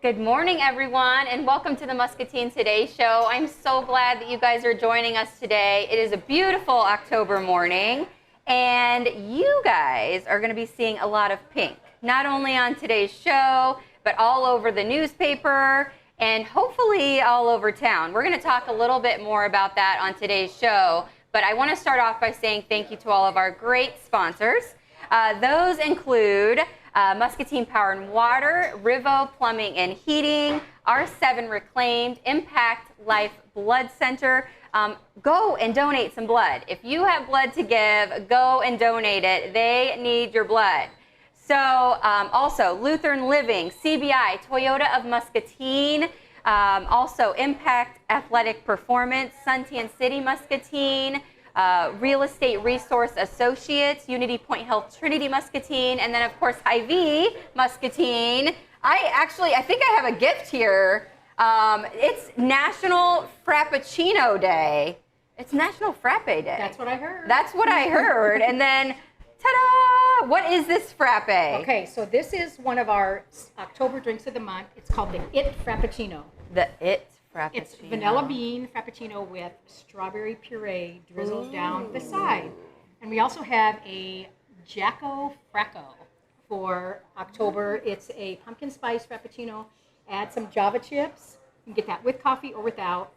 Good morning, everyone, and welcome to the Muscatine Today Show. I'm so glad that you guys are joining us today. It is a beautiful October morning, and you guys are going to be seeing a lot of pink, not only on today's show, but all over the newspaper and hopefully all over town. We're going to talk a little bit more about that on today's show, but I want to start off by saying thank you to all of our great sponsors. Those include Muscatine Power and Water, Rivo Plumbing and Heating, R7 Reclaimed, Impact Life Blood Center. Go and donate some blood. If you have blood to give, go and donate it. They need your blood. So also Lutheran Living, CBI, Toyota of Muscatine, also Impact Athletic Performance, Suntan City Muscatine, Real Estate Resource Associates, Unity Point Health Trinity Muscatine, and then of course Hy-Vee Muscatine. I think I have a gift here. It's National Frappuccino Day. It's National Frappe Day. That's what I heard. That's what I heard. And then, ta-da! What is this frappe? Okay, so this is one of our October drinks of the month. It's called the It Frappuccino. The It Frappuccino. It's vanilla bean frappuccino with strawberry puree drizzled down the side. And we also have a Jacko Fracco for October. It's a pumpkin spice frappuccino. Add some Java chips. You can get that with coffee or without.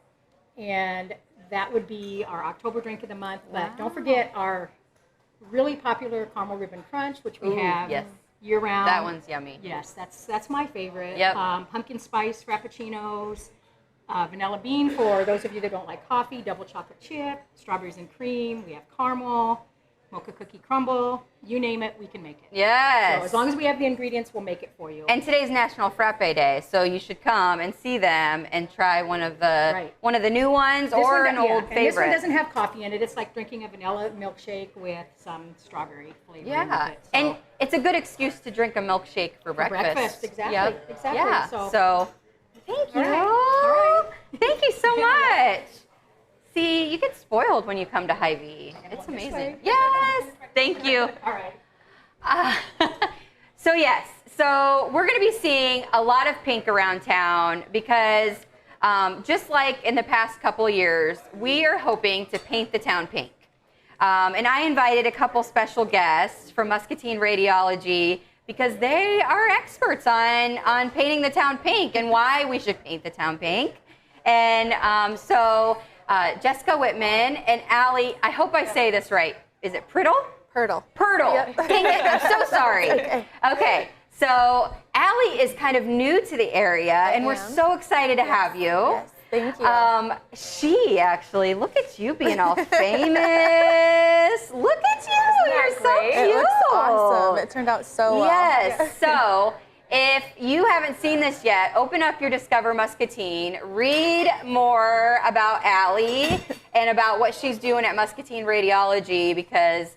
And that would be our October drink of the month. But don't forget our really popular caramel ribbon crunch, which we have year round. That one's yummy. Yes, that's my favorite. Yep. Pumpkin spice frappuccinos, vanilla bean for those of you that don't like coffee, double chocolate chip, strawberries and cream. We have caramel, mocha cookie crumble. You name it, we can make it. Yes. So as long as we have the ingredients, we'll make it for you. And today's National Frappe Day, so you should come and see them and try one of the new ones or an old favorite. And this one doesn't have coffee in it. It's like drinking a vanilla milkshake with some strawberry flavor. Yeah, with it, so. And it's a good excuse to drink a milkshake for breakfast. Exactly. Yep. Exactly. Yeah. So thank you. All right. Thank you so much. See, you get spoiled when you come to Hy-Vee. It's amazing. Yes. Thank you. All right. So we're going to be seeing a lot of pink around town because just like in the past couple years, we are hoping to paint the town pink. And I invited a couple special guests from Muscatine Radiology because they are experts on painting the town pink and why we should paint the town pink. And Jessica Wittman and Allie, I hope I say this right. Is it Pirtle? Pirtle. Yep. Dang it, I'm so sorry. Okay, so Allie is kind of new to the area, and we're so excited to have you. Yes, thank you. She actually, look at you being all famous. Look at you, you're so cute. It looks awesome. It turned out so well. Yes, so if you haven't seen this yet, open up your Discover Muscatine, read more about Allie and about what she's doing at Muscatine Radiology because,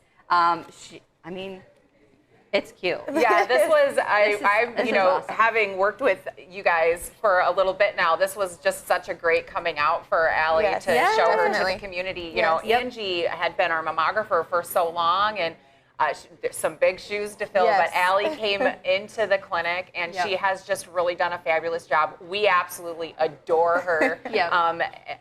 it's cute. Yeah, this was, awesome. having worked with you guys for a little bit now, this was just such a great coming out for Allie to show her to the community. You know, Angie had been our mammographer for so long and some big shoes to fill, but Allie came into the clinic and she has just really done a fabulous job. We absolutely adore her.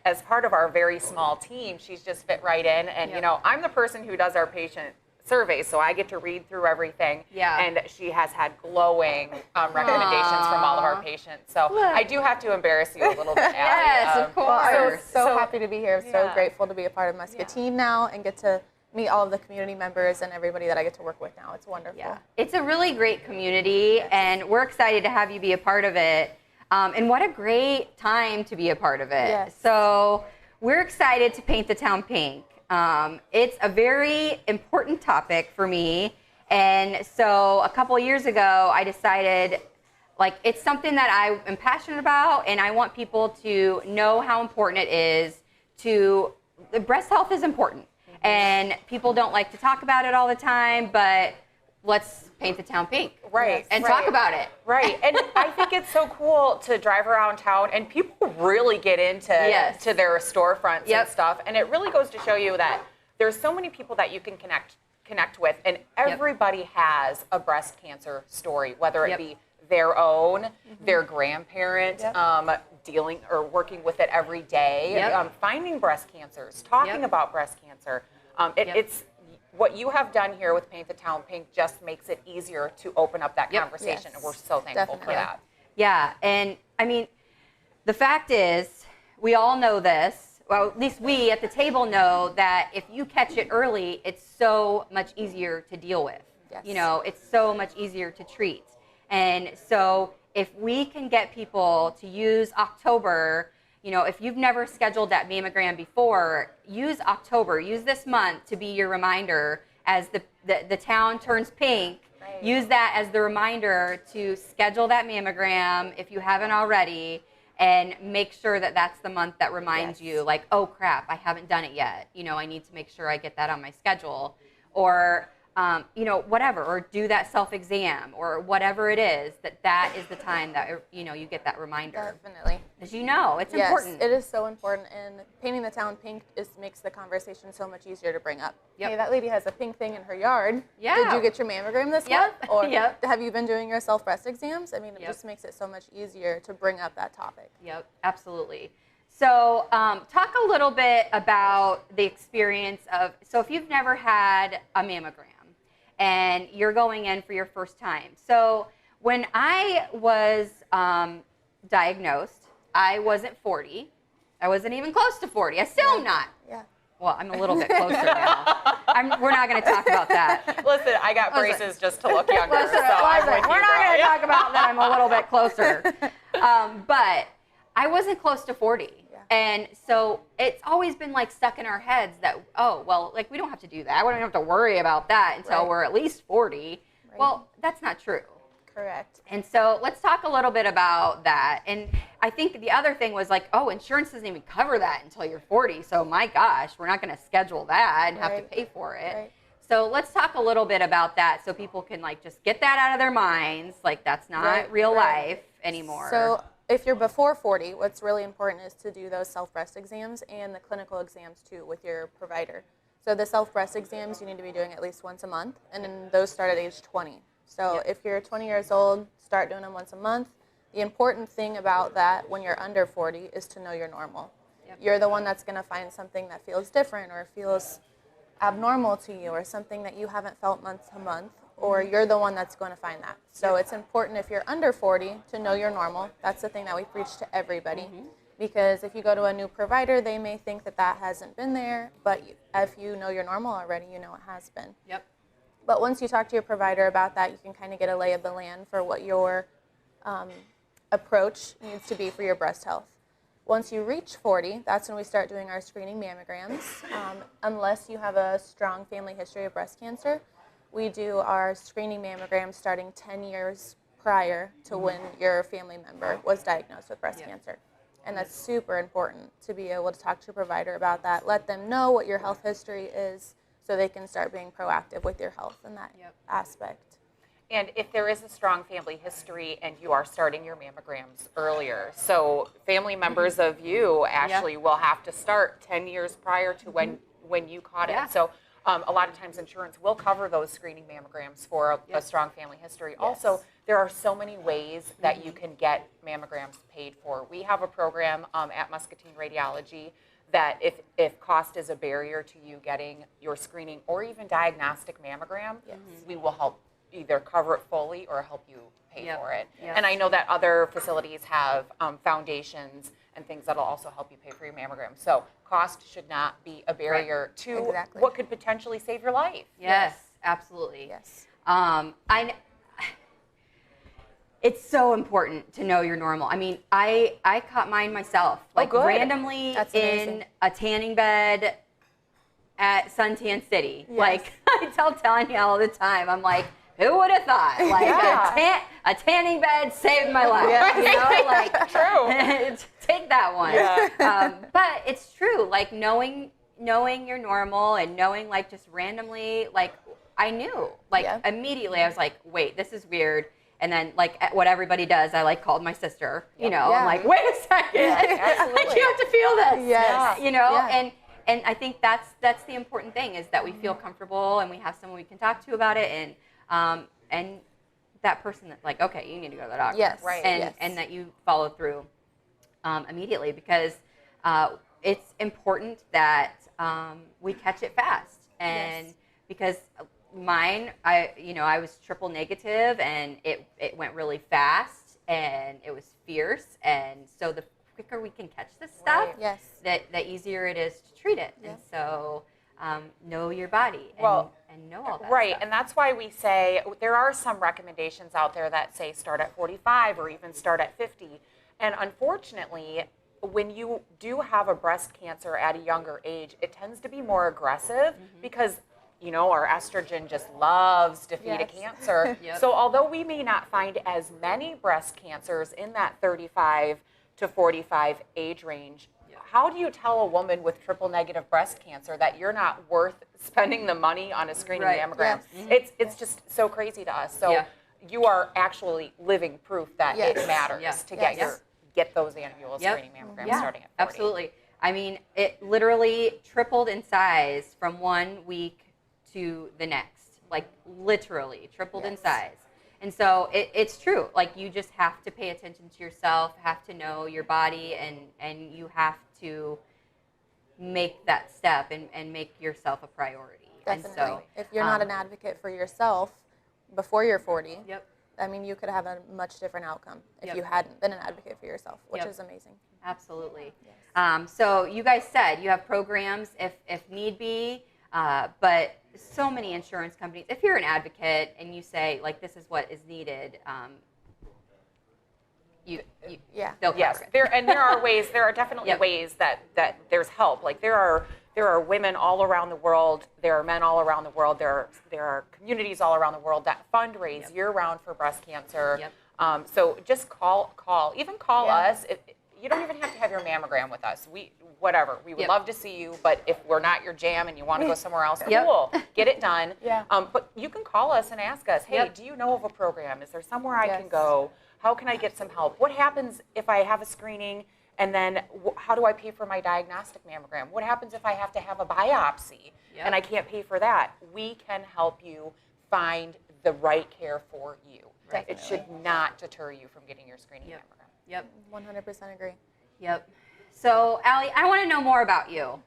As part of our very small team, she's just fit right in. And, you know, I'm the person who does our patient surveys, so I get to read through everything. And she has had glowing recommendations from all of our patients. So I do have to embarrass you a little bit, Allie. Yes, of course. Well, I'm so happy to be here. I'm so grateful to be a part of Muscatine now and get to meet all of the community members and everybody that I get to work with now. It's wonderful. Yeah, it's a really great community, and we're excited to have you be a part of it. And what a great time to be a part of it. Yes. So we're excited to paint the town pink. It's a very important topic for me. And so a couple of years ago, I decided, it's something that I am passionate about, and I want people to know how important it is the breast health is important. And people don't like to talk about it all the time, but let's paint the town pink. Right. And talk about it. Right. And I think it's so cool to drive around town and people really get into to their storefronts and stuff. And it really goes to show you that there's so many people that you can connect with, and everybody has a breast cancer story, whether it be their own, their grandparent, Yep. dealing or working with it every day, Yep. finding breast cancers, talking about breast cancer. It's what you have done here with Paint the Town Pink just makes it easier to open up that conversation, Yes. and we're so thankful for that. Yeah, and I mean, the fact is, we all know this. Well, at least we at the table know that if you catch it early, it's so much easier to deal with. Yes. You know, it's so much easier to treat. And so if we can get people to use October, you know, if you've never scheduled that mammogram before, use October, use this month to be your reminder as the town turns pink. Right. Use that as the reminder to schedule that mammogram if you haven't already, and make sure that that's the month that reminds you, like, oh crap, I haven't done it yet. You know, I need to make sure I get that on my schedule. Or, you know, whatever, or do that self-exam, or whatever it is, that is the time that, you know, you get that reminder. Definitely. As you know, it's Yes, important. it is so important, and painting the town pink makes the conversation so much easier to bring up. Yep. Hey, that lady has a pink thing in her yard. Yeah. Did you get your mammogram this Yep. month? Or Yep. have you been doing your self-breast exams? I mean, it Yep. just makes it so much easier to bring up that topic. Yep, absolutely. So talk a little bit about the experience of, so if you've never had a mammogram and you're going in for your first time. So when I was diagnosed, I wasn't 40. I wasn't even close to 40. I still am not. Yeah. Well, I'm a little bit closer now. We're not going to talk about that. Listen, I got braces just to look younger, Listen, so I'm listen, with you, we're not girl. going to talk about that. I'm a little bit closer. But I wasn't close to 40. Yeah. And so it's always been like stuck in our heads that, oh, well, like we don't have to do that. We don't have to worry about that until Right. we're at least 40. Right. Well, that's not true. Correct. And so let's talk a little bit about that. And I think the other thing was like, oh, insurance doesn't even cover that until you're 40. So my gosh, we're not going to schedule that and have to Right. pay for it. Right. So let's talk a little bit about that so people can like just get that out of their minds. Like that's not Right, real right. life anymore. So if you're before 40, what's really important is to do those self-breast exams and the clinical exams too with your provider. So the self-breast exams you need to be doing at least once a month, and then those start at age 20. So Yep. if you're 20 years old, start doing them once a month. The important thing about that when you're under 40 is to know you're normal. Yep. You're the one that's going to find something that feels different or feels abnormal to you, or something that you haven't felt month to month, or you're the one that's going to find that. So it's important if you're under 40 to know you're normal. That's the thing that we preach to everybody. Because if you go to a new provider, they may think that that hasn't been there, but if you know you're normal already, you know it has been. Yep. But once you talk to your provider about that, you can kind of get a lay of the land for what your approach needs to be for your breast health. Once you reach 40, that's when we start doing our screening mammograms. Unless you have a strong family history of breast cancer, we do our screening mammograms starting 10 years prior to when your family member was diagnosed with breast cancer. And that's super important to be able to talk to your provider about that. Let them know what your health history is so they can start being proactive with your health in that aspect. And if there is a strong family history and you are starting your mammograms earlier, so family members of you actually will have to start 10 years prior to when you caught it. So a lot of times insurance will cover those screening mammograms for a strong family history. Also, there are so many ways that you can get mammograms paid for. We have a program at Muscatine Radiology that if cost is a barrier to you getting your screening or even diagnostic mammogram, we will help either cover it fully or help you pay for it. And I know that other facilities have foundations and things that'll also help you pay for your mammogram. So cost should not be a barrier to what could potentially save your life. Yes, absolutely. Yes. It's so important to know you're normal. I mean, I caught mine myself, like randomly in a tanning bed at Suntan City. Like I tell Tanya all the time, I'm like, who would have thought? Like a tanning bed saved my life. You know, like True. take that one. But it's true. Like knowing you're normal and knowing like just randomly, like I knew, like immediately I was like, wait, this is weird. And then, like, what everybody does, I, like, called my sister, you know. I'm like, wait a second. I have to feel this. Yes. You know, and I think that's the important thing is that we feel comfortable and we have someone we can talk to about it. And that person that's like, okay, you need to go to the doctor. Yes. Right. And that you follow through immediately, because it's important that we catch it fast. And because mine, I was triple negative, and it went really fast, and it was fierce. And so the quicker we can catch this stuff, the easier it is to treat it. And so know your body and know all that stuff. And that's why we say there are some recommendations out there that say start at 45 or even start at 50. And unfortunately, when you do have a breast cancer at a younger age, it tends to be more aggressive because our estrogen just loves to feed a cancer. So although we may not find as many breast cancers in that 35 to 45 age range, how do you tell a woman with triple negative breast cancer that you're not worth spending the money on a screening mammogram? It's just so crazy to us. So you are actually living proof that it matters to get those annual screening mammograms starting at 40. Absolutely. I mean, it literally tripled in size from 1 week to the next, like literally tripled in size. And so it's true. Like, you just have to pay attention to yourself, have to know your body, and you have to make that step and make yourself a priority. Definitely. And so, if you're not an advocate for yourself before you're 40, I mean, you could have a much different outcome if you hadn't been an advocate for yourself, which is amazing. Absolutely. So you guys said you have programs if need be, but so many insurance companies, if you're an advocate and you say, like, this is what is needed, they'll cover it. There are ways. There are definitely ways that there's help. Like, there are women all around the world. There are men all around the world. There are communities all around the world that fundraise year round for breast cancer. So just call. Even call us. You don't even have to have your mammogram with us. We would love to see you, but if we're not your jam and you want to go somewhere else, cool, get it done. But you can call us and ask us, hey, do you know of a program? Is there somewhere I can go? How can I get some help? What happens if I have a screening, and then how do I pay for my diagnostic mammogram? What happens if I have to have a biopsy and I can't pay for that? We can help you find the right care for you. It should not deter you from getting your screening mammogram. 100% agree. So, Allie, I want to know more about you.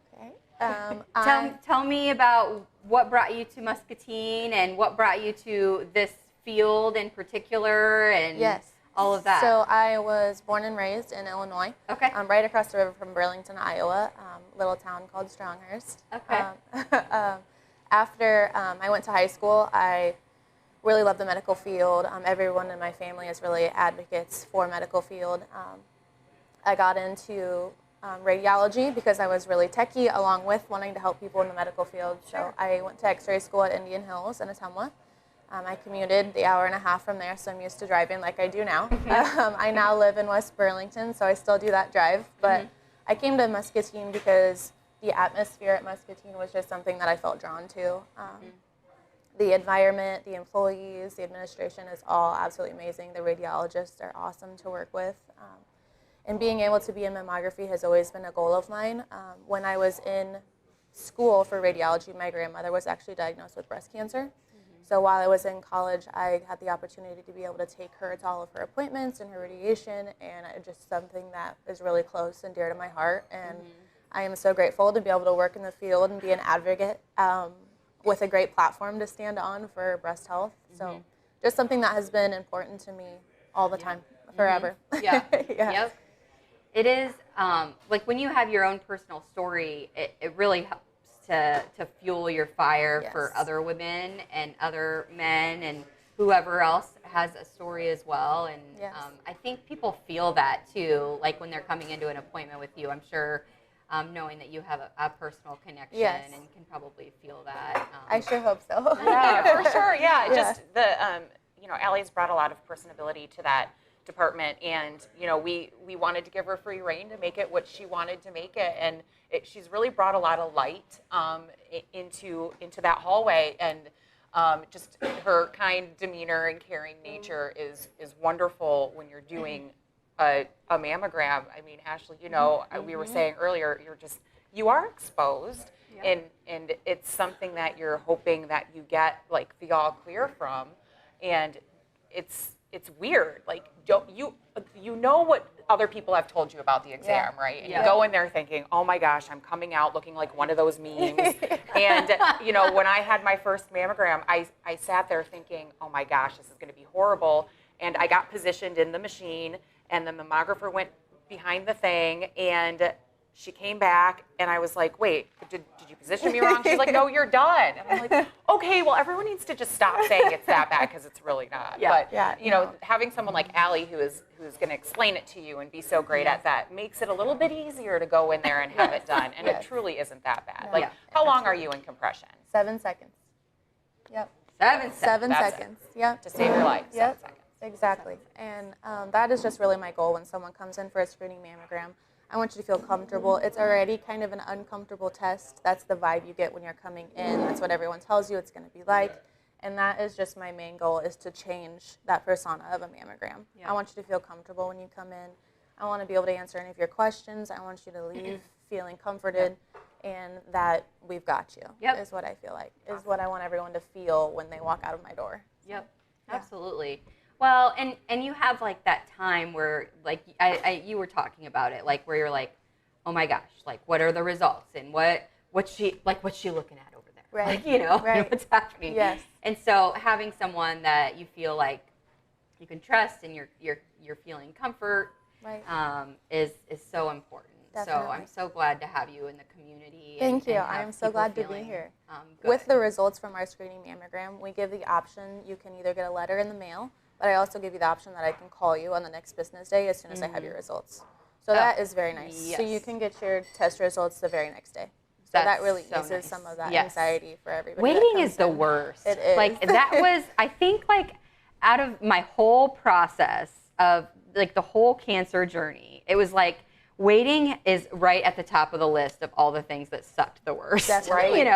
Tell me about what brought you to Muscatine and what brought you to this field in particular, and all of that. So I was born and raised in Illinois. Right across the river from Burlington, Iowa, little town called Stronghurst. After I went to high school, I really loved the medical field. Everyone in my family is really advocates for medical field. I got into radiology because I was really techie, along with wanting to help people in the medical field. So I went to X-ray school at Indian Hills in Ottumwa. I commuted the hour and a half from there, so I'm used to driving like I do now. I now live in West Burlington, so I still do that drive. But I came to Muscatine because the atmosphere at Muscatine was just something that I felt drawn to. The environment, the employees, the administration is all absolutely amazing. The radiologists are awesome to work with. And being able to be in mammography has always been a goal of mine. When I was in school for radiology, my grandmother was actually diagnosed with breast cancer. So while I was in college, I had the opportunity to be able to take her to all of her appointments and her radiation, and it's just something that is really close and dear to my heart. And I am so grateful to be able to work in the field and be an advocate with a great platform to stand on for breast health. So just something that has been important to me all the time, forever. It is, like, when you have your own personal story, it really helps to fuel your fire for other women and other men and whoever else has a story as well. And I think people feel that too, like when they're coming into an appointment with you. I'm sure knowing that you have a personal connection and can probably feel that. I sure hope so. For sure. Just the Allie's brought a lot of personability to that department, and we wanted to give her free rein to make it what she wanted to make it, and she's really brought a lot of light into that hallway, and just her kind demeanor and caring nature is wonderful when you're doing a mammogram. I mean, Ashley, we were saying earlier, you are exposed, and it's something that you're hoping that you get like the all clear from, and it's weird. Like, you know what other people have told you about the exam, right? And you go in there thinking, oh my gosh, I'm coming out looking like one of those memes. And when I had my first mammogram, I sat there thinking, oh my gosh, this is going to be horrible. And I got positioned in the machine, and the mammographer went behind the thing, and she came back, and I was like, wait, did you position me wrong? She's like, no, you're done. And I'm like, okay, well, everyone needs to just stop saying it's that bad, because it's really not. But, having someone like Allie who's going to explain it to you and be so great at that makes it a little bit easier to go in there and have it done. And it truly isn't that bad. No. Like, how long are you in compression? 7 seconds. Yep. 7 seconds. Yep. To save your life. 7 seconds. Exactly. And that is just really my goal when someone comes in for a screening mammogram. I want you to feel comfortable. It's already kind of an uncomfortable test. That's the vibe you get when you're coming in. That's what everyone tells you it's going to be like. And that is just my main goal, is to change that persona of a mammogram. I want you to feel comfortable when you come in. I want to be able to answer any of your questions. I want you to leave feeling comforted and that we've got you, is what I feel like, is what I want everyone to feel when they walk out of my door. Yep, absolutely. Well, and you have like that time where, like, you were talking about it, like where you're like, oh my gosh, like what are the results and what's she looking at over there, right? Like, what's happening? Yes. And so having someone that you feel like you can trust and you're feeling comfort, right, is so important. Definitely. So I'm so glad to have you in the community. Thank you. I am so glad to be here. With the results from our screening mammogram, we give the option, you can either get a letter in the mail, but I also give you the option that I can call you on the next business day as soon as I have your results. So that is very nice. Yes. So you can get your test results the very next day. So that really eases some of that anxiety for everybody. Waiting is the worst. It is. Like, that was, I think, like, out of my whole process of, like, the whole cancer journey, it was like, waiting is right at the top of the list of all the things that sucked the worst. That's right.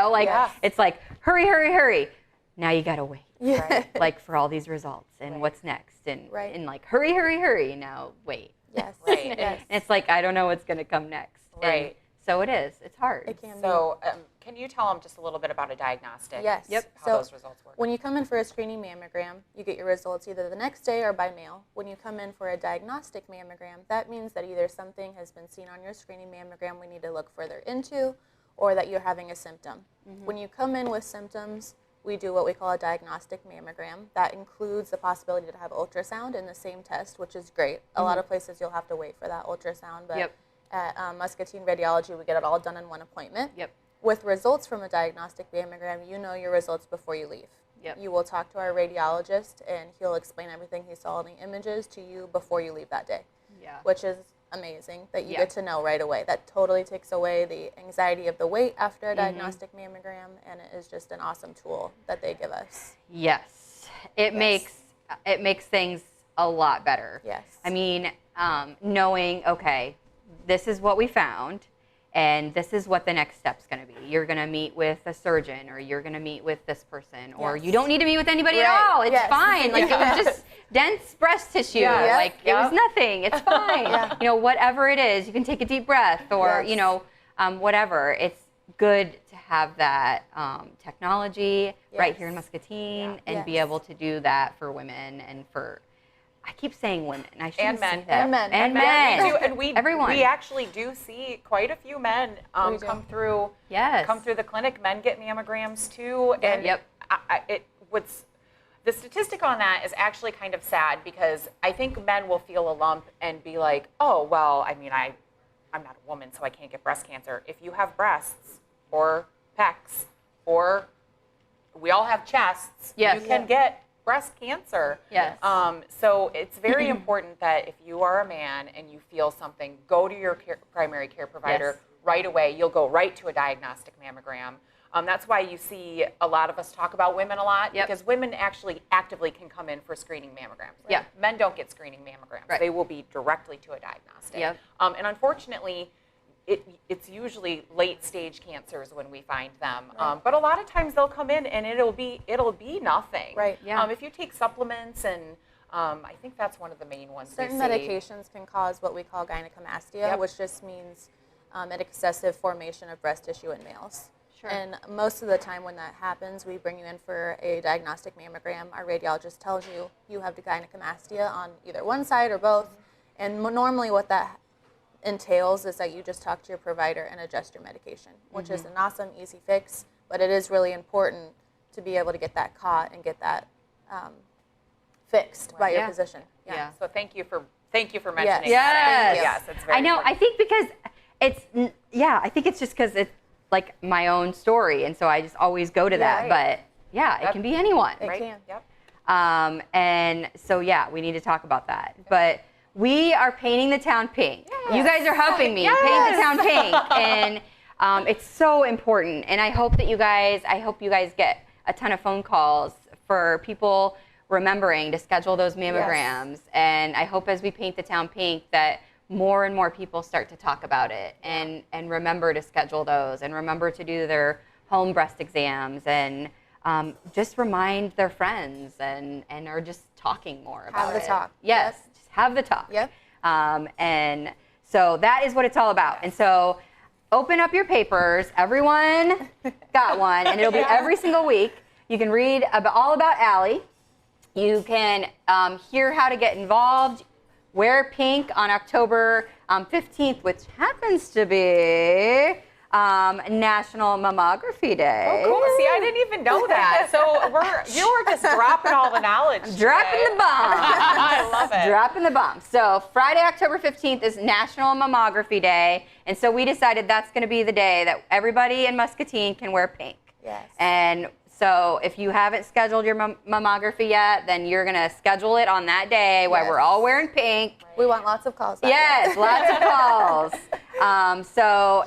It's like, hurry, hurry, hurry. Now you gotta wait, right? Like, for all these results and what's next, and like, hurry, hurry, hurry. Now wait. Yes. Right. And it's like, I don't know what's gonna come next. Right. And so it is. It's hard. It can be. So can you tell them just a little bit about a diagnostic? Yes. Yep. How those results work? When you come in for a screening mammogram, you get your results either the next day or by mail. When you come in for a diagnostic mammogram, that means that either something has been seen on your screening mammogram we need to look further into, or that you're having a symptom. When you come in with symptoms, we do what we call a diagnostic mammogram. That includes the possibility to have ultrasound in the same test, which is great. A lot of places you'll have to wait for that ultrasound, but at Muscatine Radiology, we get it all done in one appointment. With results from a diagnostic mammogram, you know your results before you leave. You will talk to our radiologist, and he'll explain everything he saw in the images to you before you leave that day, which is amazing that you get to know right away. That totally takes away the anxiety of the wait after a diagnostic mammogram, and it is just an awesome tool that they give us. Yes, it makes things a lot better. Yes. I mean, knowing, okay, this is what we found, and this is what the next step's going to be. You're going to meet with a surgeon, or you're going to meet with this person, or you don't need to meet with anybody at all. It's fine. Like, it was just dense breast tissue. Like, it was nothing. It's fine. Whatever it is, you can take a deep breath, or, whatever. It's good to have that technology right here in Muscatine and be able to do that for women and for, I keep saying women. I shouldn't say that. And men. And we actually do see quite a few men come through the clinic. Men get mammograms too. And the statistic on that is actually kind of sad, because I think men will feel a lump and be like, oh, well, I mean, I'm not a woman, so I can't get breast cancer. If you have breasts or pecs, or we all have chests, you can get breast cancer. Yes. So it's very important that if you are a man and you feel something, go to your primary care provider right away. You'll go right to a diagnostic mammogram. That's why you see a lot of us talk about women a lot, because women actually actively can come in for screening mammograms. Men don't get screening mammograms. They will be directly to a diagnostic. And unfortunately, it's usually late stage cancers when we find them. But a lot of times they'll come in and it'll be nothing. Right. If you take supplements, and I think that's one of the main ones. Certain medications can cause what we call gynecomastia, which just means an excessive formation of breast tissue in males. Sure. And most of the time when that happens, we bring you in for a diagnostic mammogram. Our radiologist tells you you have gynecomastia on either one side or both. And normally what that entails is that you just talk to your provider and adjust your medication, which is an awesome, easy fix. But it is really important to be able to get that caught and get that fixed by your physician. Yeah. So thank you for mentioning that. Yes. Yes, it's very I know. important. I think because I think it's just because it's like my own story, and so I just always go to that. Right. But it can be anyone. It Right? can. Yep. And so we need to talk about that. But we are painting the town pink. Yes. You guys are helping me paint the town pink, and it's so important. And I hope you guys get a ton of phone calls for people remembering to schedule those mammograms. Yes. And I hope as we paint the town pink that more and more people start to talk about it and remember to schedule those and remember to do their home breast exams and just remind their friends and are just talking more about it. Have the talk. Yes, just have the talk. Yep. And so that is what it's all about. And so open up your papers. Everyone got one, and it'll be every single week. You can read all about Allie. You can hear how to get involved. Wear pink on October 15th, which happens to be National Mammography Day. Oh, cool. See, I didn't even know that. So you were just dropping all the knowledge. Dropping the bomb. I love it. Dropping the bomb. So Friday, October 15th is National Mammography Day. And so we decided that's going to be the day that everybody in Muscatine can wear pink. Yes. And so if you haven't scheduled your mammography yet, then you're going to schedule it on that day while we're all wearing pink. We want lots of calls. Yes, lots of calls.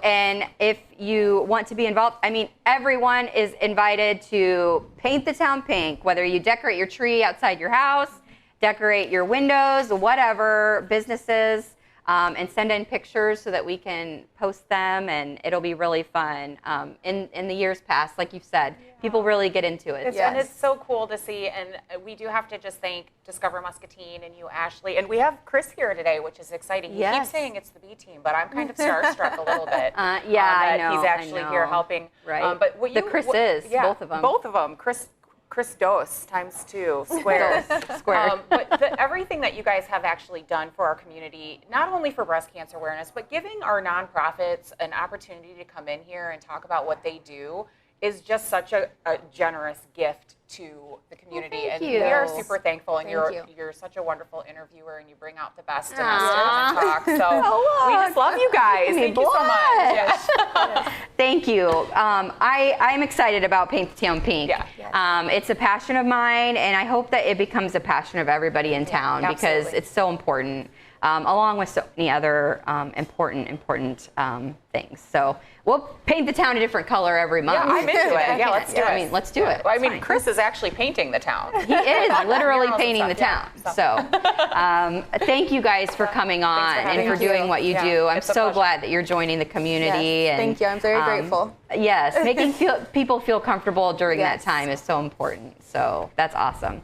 And if you want to be involved, I mean, everyone is invited to paint the town pink, whether you decorate your tree outside your house, decorate your windows, whatever, businesses, and send in pictures so that we can post them, and it'll be really fun. In the years past, like you've said, people really get into it. And it's so cool to see, and we do have to just thank Discover Muscatine and you, Ashley, and we have Chris here today, which is exciting. He keeps saying it's the B team, but I'm kind of starstruck a little bit. I know. He's actually here helping. Right. But both of them. Both of them. Chris Dose times 2 squared. But everything that you guys have actually done for our community, not only for breast cancer awareness, but giving our nonprofits an opportunity to come in here and talk about what they do is just such a generous gift to the community. Well, thank and you. we are super thankful. And Thank you're such a wonderful interviewer, and you bring out the best in us to talk. So we just love you guys. Thank you so much. Yeah. Thank you. I'm excited about Paint the Town Pink. Yeah. Yes. It's a passion of mine, and I hope that it becomes a passion of everybody in town because it's so important, along with so many other important things. So we'll paint the town a different color every month. Yeah, I'm into it. Yeah, let's do it. I mean, let's do it. Well, I mean, Chris is actually painting the town. He is literally Murals and painting the town. stuff, So thank you guys for coming on for and having for us. doing what you Yeah, do. I'm it's a so pleasure. glad that you're joining the community. Yes. And, Thank you. I'm very grateful. Yes, making people feel comfortable during that Yes. time is so important. So that's awesome.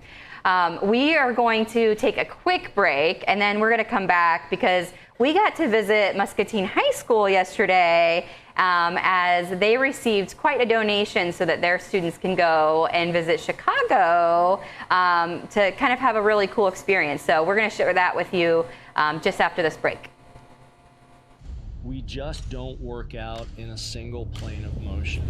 We are going to take a quick break, and then we're going to come back because we got to visit Muscatine High School yesterday as they received quite a donation so that their students can go and visit Chicago to kind of have a really cool experience. So we're going to share that with you just after this break. We just don't work out in a single plane of motion.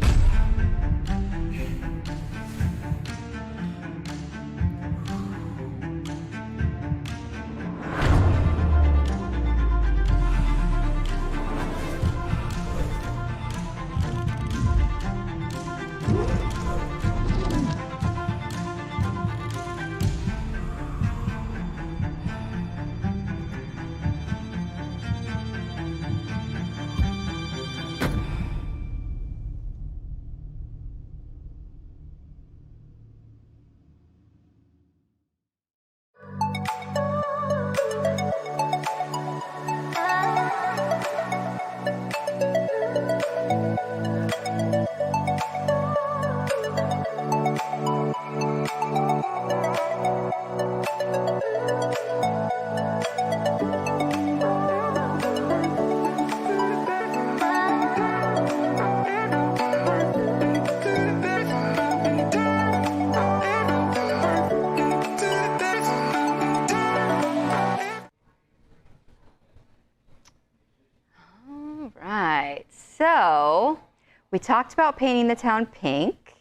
we talked about painting the town pink,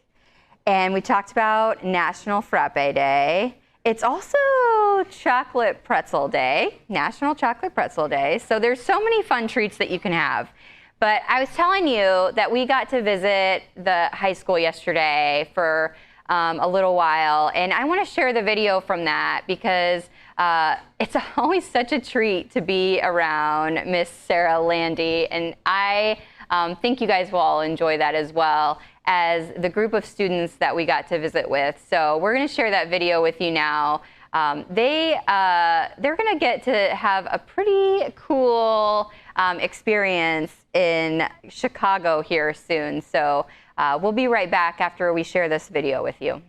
and we talked about National Frappe Day. It's also Chocolate Pretzel Day, National Chocolate Pretzel Day. So there's so many fun treats that you can have. But I was telling you that we got to visit the high school yesterday for a little while, and I want to share the video from that because it's always such a treat to be around Miss Sarah Landy, and I think you guys will all enjoy that as well as the group of students that we got to visit with. So we're going to share that video with you now. They're going to get to have a pretty cool experience in Chicago here soon. So we'll be right back after we share this video with you.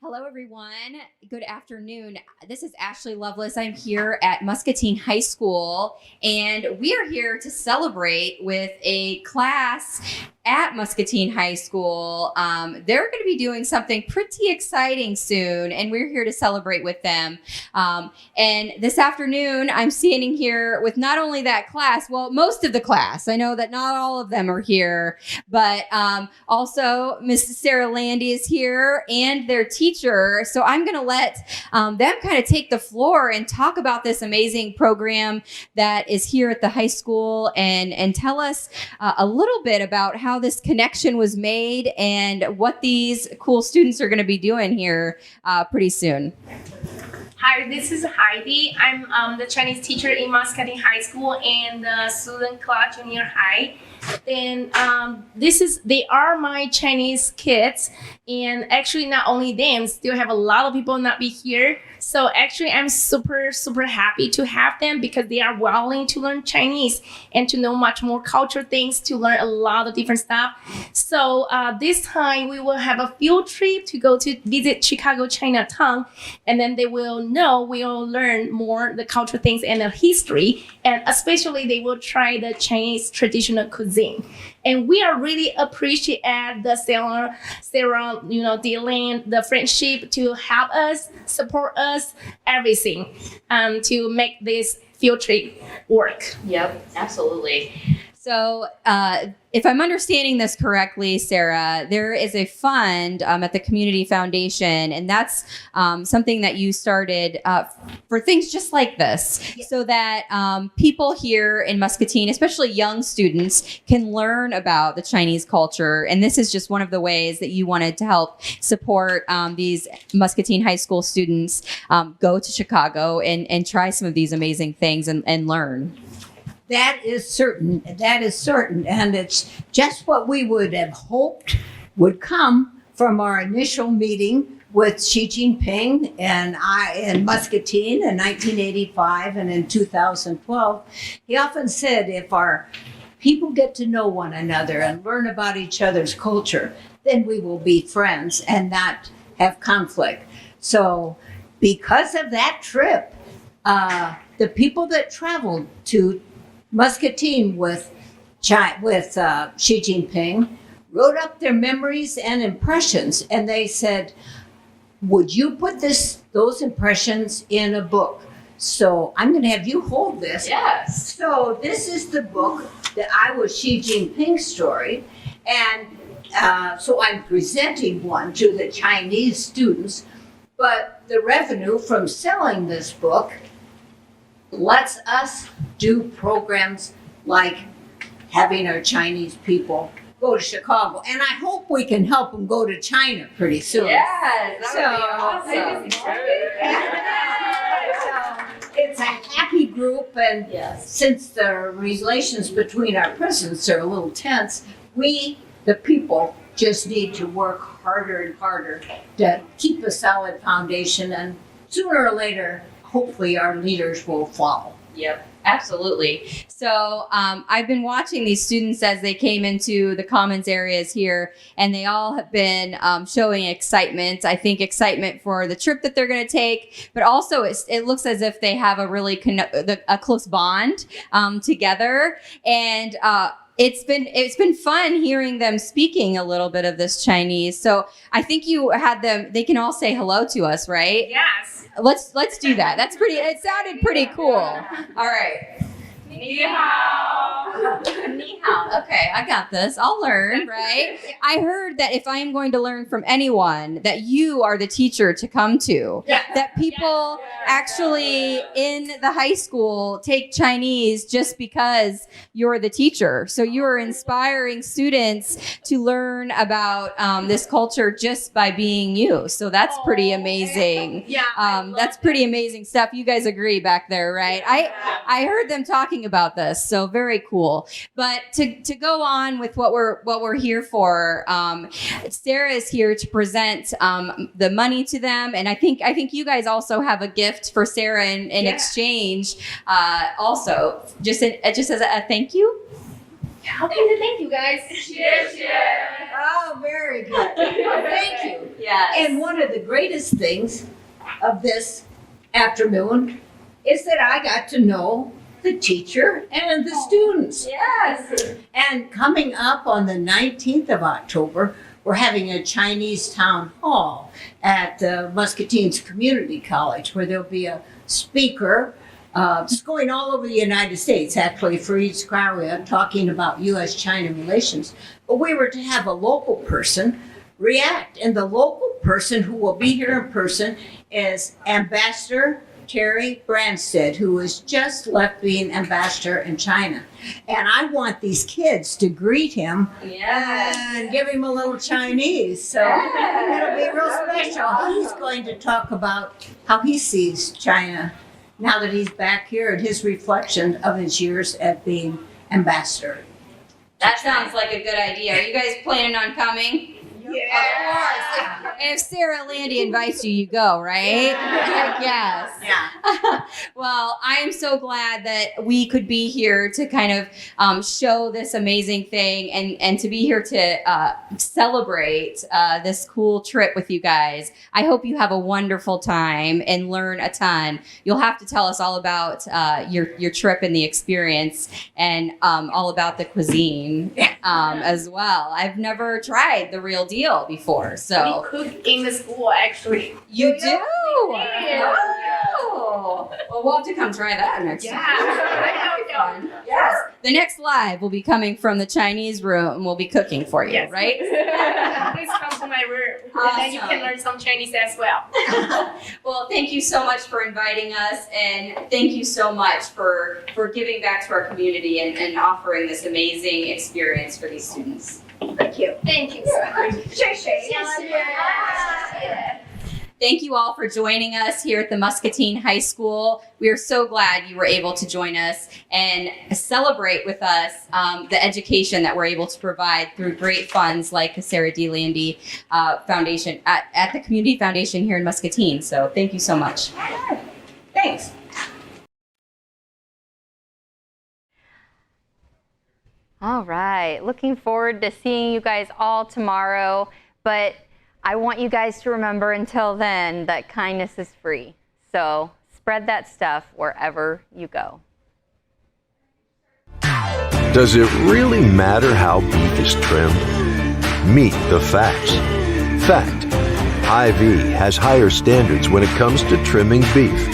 Hello, everyone. Good afternoon. This is Ashley Lovelace. I'm here at Muscatine High School, and we are here to celebrate with a class at Muscatine High School. They're going to be doing something pretty exciting soon, and we're here to celebrate with them. And this afternoon, I'm standing here with not only that class, well, most of the class. I know that not all of them are here, but also Miss Sarah Landy is here and their teacher. So I'm going to let them kind of take the floor and talk about this amazing program that is here at the high school and tell us a little bit about how this connection was made and what these cool students are going to be doing here pretty soon. Hi, this is Heidi. I'm the Chinese teacher in Muscatine High School and the student class junior high. And they are my Chinese kids, and actually not only them, still have a lot of people not be here. So actually I'm super happy to have them because they are willing to learn Chinese and to know much more cultural things, to learn a lot of different stuff. So this time we will have a field trip to go to visit Chicago Chinatown, and then they will learn more the cultural things and the history, and especially they will try the Chinese traditional cuisine. And we are really appreciate the Sarah, Dylan, the friendship to help us, support us, everything, to make this field trip work. Yep, absolutely. So if I'm understanding this correctly, Sarah, there is a fund at the Community Foundation, and that's something that you started for things just like this, so that people here in Muscatine, especially young students, can learn about the Chinese culture. And this is just one of the ways that you wanted to help support these Muscatine High School students go to Chicago and try some of these amazing things and learn. That is certain. And it's just what we would have hoped would come from our initial meeting with Xi Jinping and I in Muscatine in 1985 and in 2012. He often said, if our people get to know one another and learn about each other's culture, then we will be friends and not have conflict. So because of that trip, the people that traveled to Muscatine with Xi Jinping wrote up their memories and impressions, and they said, would you put those impressions in a book? So I'm going to have you hold this. Yes. So this is the book, the I Was Xi Jinping story, and so I'm presenting one to the Chinese students, but the revenue from selling this book lets us do programs like having our Chinese people go to Chicago. And I hope we can help them go to China pretty soon. Yes, that would be awesome. So it's a happy group, and since the relations between our presidents are a little tense, we, the people, just need to work harder and harder to keep a solid foundation, and sooner or later, hopefully our leaders will follow. Yep, absolutely. So I've been watching these students as they came into the commons areas here, and they all have been showing excitement. I think excitement for the trip that they're going to take, but also it looks as if they have a really a close bond together. And it's been fun hearing them speaking a little bit of this Chinese. So I think you had them, they can all say hello to us, right? Yes. Let's do that. It sounded pretty cool. All right. Ni hao. Ni hao. Okay, I got this. I'll learn, right? I heard that if I'm going to learn from anyone, that you are the teacher to come to. That people actually in the high school take Chinese just because you're the teacher. So you are inspiring students to learn about this culture just by being you. So that's pretty amazing. That's pretty amazing stuff. You guys agree back there, right? I heard them talking about this, so very cool. But to go on with what we're here for, Sarah is here to present the money to them, and I think you guys also have a gift for Sarah in exchange, also just as a thank you. How can I thank you guys? Cheers. Oh, very good. Thank you. Yes. And one of the greatest things of this afternoon is that I got to know the teacher and the students. Yes. And coming up on the 19th of October, we're having a Chinese town hall at Muscatine's Community College, where there'll be a speaker just going all over the United States, actually, for each area, talking about U.S.-China relations. But we were to have a local person react, and the local person who will be here in person is Ambassador Terry Branstad, who has just left being ambassador in China. And I want these kids to greet him and give him a little Chinese. So it'll be real special. He's going to talk about how he sees China now that he's back here and his reflection of his years at being ambassador. That sounds like a good idea. Are you guys planning on coming? Of course. If Sarah Landy invites you, you go, right? Yes. Yeah. Well, I'm so glad that we could be here to kind of show this amazing thing and to be here to celebrate this cool trip with you guys. I hope you have a wonderful time and learn a ton. You'll have to tell us all about your trip and the experience and all about the cuisine as well. I've never tried the real deal before, so We cook in the school, actually. you do. Yeah. Oh. Well, we'll have to come try that next time. Yeah. Yes. The next live will be coming from the Chinese room, and we'll be cooking for you, Yes. right? Please come to my room, and then you can learn some Chinese as well. Well, thank you so much for inviting us, and thank you so much for giving back to our community and offering this amazing experience for these students. Thank you. Thank you so much. Thank you all for joining us here at the Muscatine High School. We are so glad you were able to join us and celebrate with us the education that we're able to provide through great funds like the Sarah D. Landy Foundation at the Community Foundation here in Muscatine. So thank you so much. Thanks. All right, looking forward to seeing you guys all tomorrow, but I want you guys to remember until then that kindness is free. So spread that stuff wherever you go. Does it really matter how beef is trimmed? Meet the facts. Fact: Hy-Vee has higher standards when it comes to trimming beef.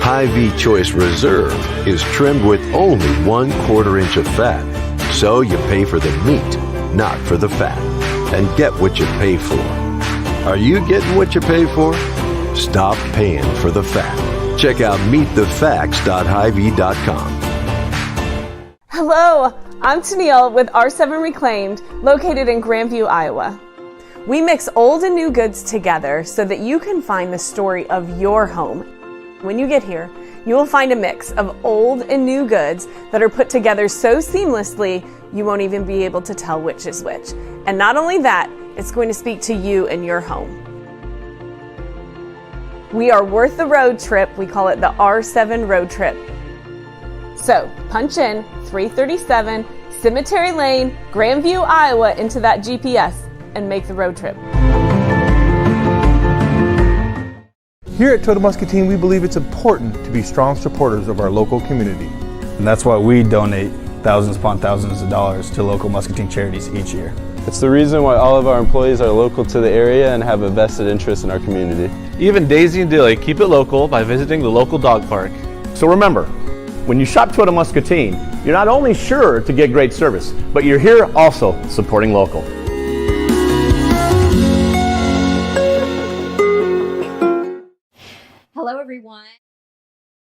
Hy-Vee Choice Reserve is trimmed with only 1/4 inch of fat. So you pay for the meat, not for the fat, and get what you pay for. Are you getting what you pay for? Stop paying for the fat. Check out meetthefacts.hyvee.com. Hello, I'm Tennille with R7 Reclaimed, located in Grandview, Iowa. We mix old and new goods together so that you can find the story of your home. When you get here, you will find a mix of old and new goods that are put together so seamlessly you won't even be able to tell which is which. And not only that, it's going to speak to you and your home. We are worth the road trip. We call it the R7 road trip. So punch in 337 Cemetery Lane, Grandview, Iowa into that GPS and make the road trip. Here at Total Muscatine, we believe it's important to be strong supporters of our local community. And that's why we donate thousands upon thousands of dollars to local Muscatine charities each year. It's the reason why all of our employees are local to the area and have a vested interest in our community. Even Daisy and Dilly keep it local by visiting the local dog park. So remember, When you shop Toyota Muscatine, you're not only sure to get great service, but you're here also supporting local. Hello, everyone.